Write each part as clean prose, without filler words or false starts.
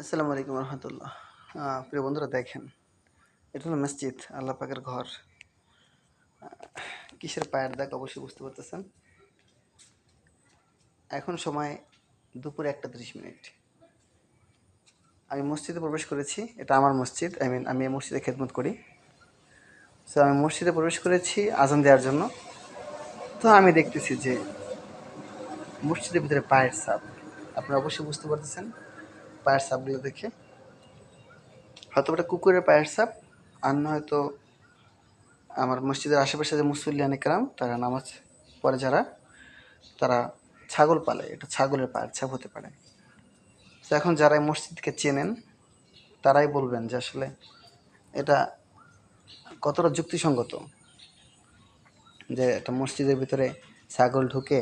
আসসালামু আলাইকুম রহমতুল্লাহ। প্রিয় বন্ধুরা, দেখেন, এটা হলো মসজিদ, আল্লাহ পাকের ঘর। কিসের পায়ের দাগ অবশ্যই বুঝতে পারতেছেন। এখন সময় দুপুর 1:30। আমি মসজিদে প্রবেশ করেছি। এটা আমার মসজিদ, আমি এই মসজিদে খেদমত করি। সো আমি মসজিদে প্রবেশ করেছি আজান দেওয়ার জন্য। তো আমি দেখতেছি যে মসজিদের ভিতরে পায়ের ছাপ। আপনারা অবশ্যই বুঝতে পারতেছেন পায়ের ছাপগুলো দেখে। হয়তো ওটা কুকুরের পায়ের ছাপ, আর নয়তো আমার মসজিদের আশেপাশে যে মুসল্লিয়ান একরাম তারা নামাজ পড়ে যারা, তারা ছাগল পালে, এটা ছাগলের পায়ের ছাপ হতে পারে। তো এখন যারা এই মসজিদকে চেনেন তারাই বলবেন যে আসলে এটা কতটা যুক্তিসঙ্গত যে একটা মসজিদের ভিতরে ছাগল ঢুকে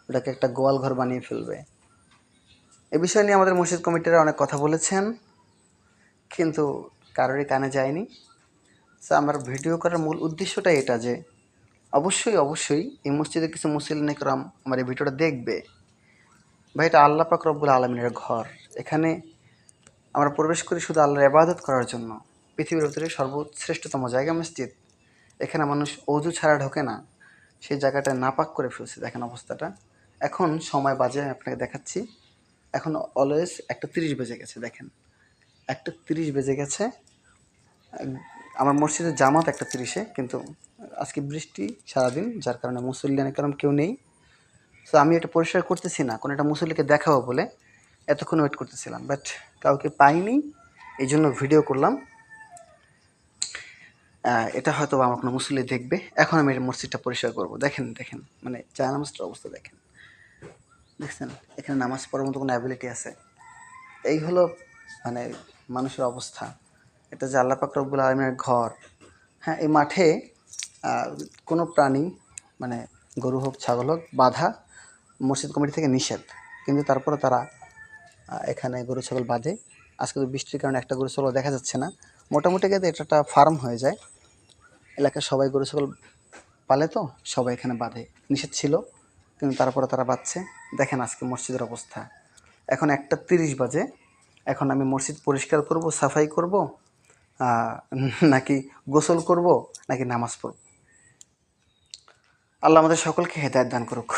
ওটাকে একটা গোয়াল ঘর বানিয়ে ফেলবে। এ বিষয় নিয়ে আমাদের মসজিদ কমিটিরা অনেক কথা বলেছেন, কিন্তু কারোরই কানে যায়নি। তো আমার ভিডিও করার মূল উদ্দেশ্যটাই এটা যে অবশ্যই এই মসজিদে কিছু মুসল্লিন একরাম আমার এই ভিডিওটা দেখবে। ভাই, এটা আল্লাহ পাক রব্বুল আলমিনের ঘর। এখানে আমরা প্রবেশ করি শুধু আল্লাহর ইবাদত করার জন্য। পৃথিবীর ভিতরে সর্বশ্রেষ্ঠতম জায়গা মসজিদ। এখানে মানুষ অজু ছাড়া ঢোকে না, সেই জায়গাটা নাপাক করে ফেলছে। দেখেন অবস্থাটা। এখন সময় বাজে, আমি আপনাকে দেখাচ্ছি। এখন অলওয়েজ 1:30 বেজে গেছে। দেখেন 1:30 বেজে গেছে। আমার মসজিদের জামাত 1:30-এ, কিন্তু আজকে বৃষ্টি সারাদিন, যার কারণে মুসল্লিয়ান কারণ কেউ নেই। তো আমি এটা পরিষ্কার করতেছি না কোনো একটা মুসল্লিকে দেখাবো বলে, এতক্ষণ ওয়েট করতেছিলাম, বাট কাউকে পাইনি, এই জন্য ভিডিও করলাম। এটা হয়তো আমার কোনো মুসল্লি দেখবে। এখন আমি মসজিদটা পরিষ্কার করবো। দেখেন দেখেন মানে জায়নামাজটার অবস্থা দেখেন, দেখছেন এখানে নামাজ পড়ার মতো কোনো অ্যাবিলিটি আছে? এই হলো মানে মানুষের অবস্থা। এটা যে আল্লাহ পাক রব্বুল আলামিনের ঘর। হ্যাঁ, এই মাঠে কোনো প্রাণী, মানে গরু হোক ছাগল হোক, বাঁধা মসজিদ কমিটি থেকে নিষেধ, কিন্তু তারপরে তারা এখানে গরু ছাগল বাঁধে। আজকে তো বৃষ্টির কারণে একটা গরু ছাগল দেখা যাচ্ছে না। মোটামুটি গেলে এটা একটা ফার্ম হয়ে যায়। এলাকার সবাই গরু ছাগল পালে, তো সবাই এখানে বাঁধে। নিষেধ ছিল, কিন্তু তারপরে তারা বাঁধছে। দেখেন আজকে মসজিদের অবস্থা। এখন 1:30 বাজে। এখন আমি মসজিদ পরিষ্কার করব, সাফাই করব, নাকি গোসল করব, নাকি নামাজ পড়ব? আল্লাহ আমাদের সকলকে হেদায়েত দান করুক।